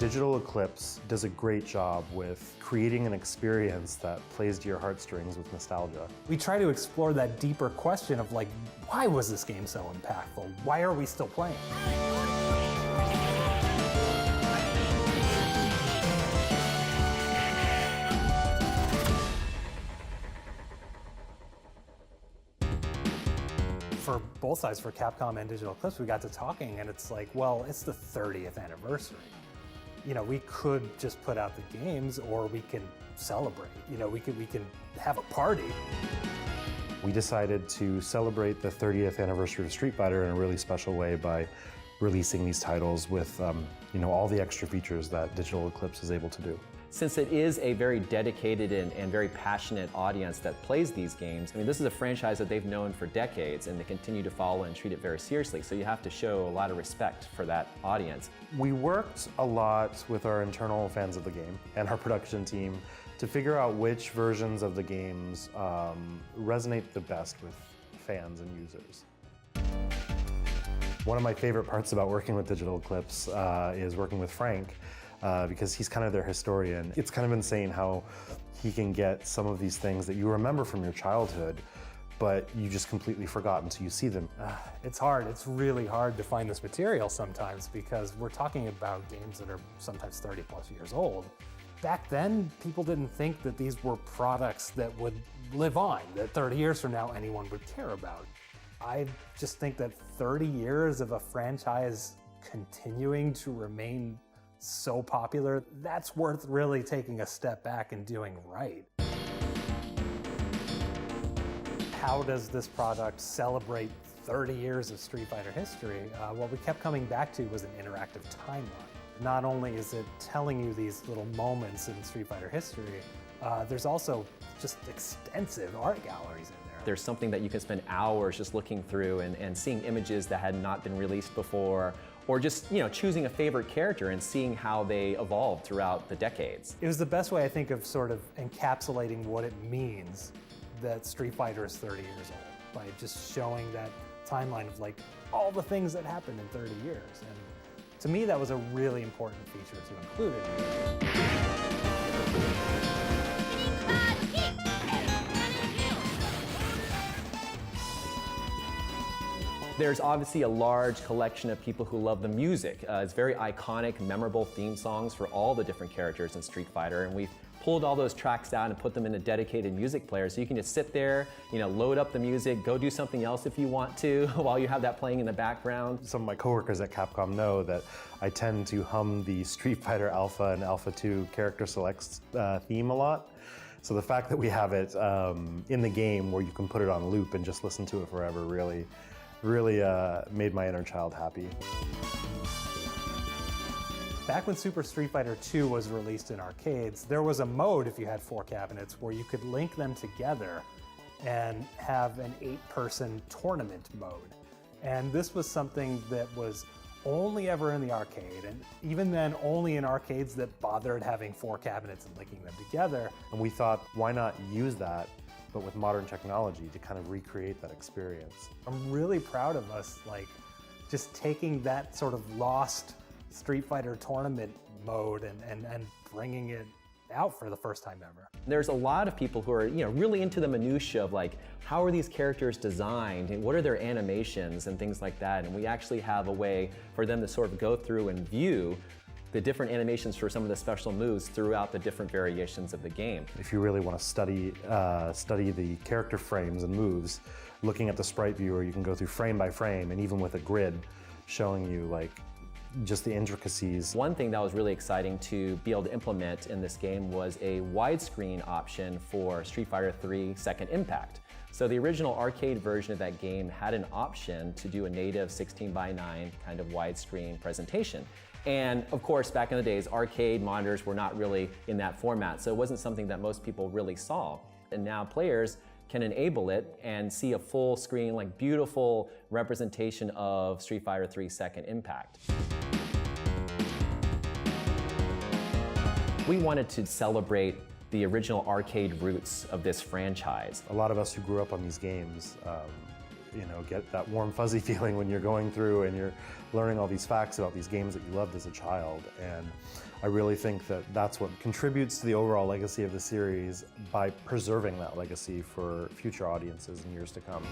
Digital Eclipse does a great job with creating an experience that plays to your heartstrings with nostalgia. We try to explore that deeper question of like, why was this game so impactful? Why are we still playing? For both sides, for Capcom and Digital Eclipse, we got to talking and it's like, well, it's the 30th anniversary. You know, we could just put out the games or we can celebrate. You know, we can have a party. We decided to celebrate the 30th anniversary of Street Fighter in a really special way by releasing these titles with you know, all the extra features that Digital Eclipse is able to do. Since it is a very dedicated and very passionate audience that plays these games, I mean, this is a franchise that they've known for decades and they continue to follow and treat it very seriously. So you have to show a lot of respect for that audience. We worked a lot with our internal fans of the game and our production team to figure out which versions of the games resonate the best with fans and users. One of my favorite parts about working with Digital Eclipse is working with Frank, because he's kind of their historian. It's kind of insane how he can get some of these things that you remember from your childhood, but you just completely forgot until you see them. It's hard. It's really hard to find this material sometimes because we're talking about games that are sometimes 30 plus years old. Back then, people didn't think that these were products that would live on, that 30 years from now anyone would care about. I just think that 30 years of a franchise continuing to remain so popular, that's worth really taking a step back and doing right. How does this product celebrate 30 years of Street Fighter history? What we kept coming back to was an interactive timeline. Not only is it telling you these little moments in Street Fighter history, there's also just extensive art galleries in there. There's something that you can spend hours just looking through and seeing images that had not been released before, or just, you know, choosing a favorite character and seeing how they evolved throughout the decades. It was the best way, I think, of sort of encapsulating what it means that Street Fighter is 30 years old, by just showing that timeline of like all the things that happened in 30 years. And to me, that was a really important feature to include in it. There's obviously a large collection of people who love the music. It's very iconic, memorable theme songs for all the different characters in Street Fighter, and we've pulled all those tracks out and put them in a dedicated music player, so you can just sit there, you know, load up the music, go do something else if you want to, while you have that playing in the background. Some of my coworkers at Capcom know that I tend to hum the Street Fighter Alpha and Alpha 2 character selects theme a lot. So the fact that we have it in the game where you can put it on loop and just listen to it forever really made my inner child happy. Back when Super Street Fighter II was released in arcades, there was a mode, if you had 4 cabinets, where you could link them together and have an 8-person tournament mode. And this was something that was only ever in the arcade, and even then only in arcades that bothered having 4 cabinets and linking them together. And we thought, why not use that, but with modern technology, to kind of recreate that experience. I'm really proud of us, like, just taking that sort of lost Street Fighter tournament mode and bringing it out for the first time ever. There's a lot of people who are, you know, really into the minutia of like, how are these characters designed and what are their animations and things like that, and we actually have a way for them to sort of go through and view the different animations for some of the special moves throughout the different variations of the game. If you really want to study the character frames and moves, looking at the sprite viewer, you can go through frame by frame, and even with a grid showing you like just the intricacies. One thing that was really exciting to be able to implement in this game was a widescreen option for Street Fighter III Second Impact. So the original arcade version of that game had an option to do a native 16:9 kind of widescreen presentation. And of course, back in the days, arcade monitors were not really in that format, so it wasn't something that most people really saw. And now players can enable it and see a full screen, like beautiful representation of Street Fighter III Second Impact. We wanted to celebrate the original arcade roots of this franchise. A lot of us who grew up on these games get that warm fuzzy feeling when you're going through and you're learning all these facts about these games that you loved as a child. And I really think that that's what contributes to the overall legacy of the series by preserving that legacy for future audiences in years to come.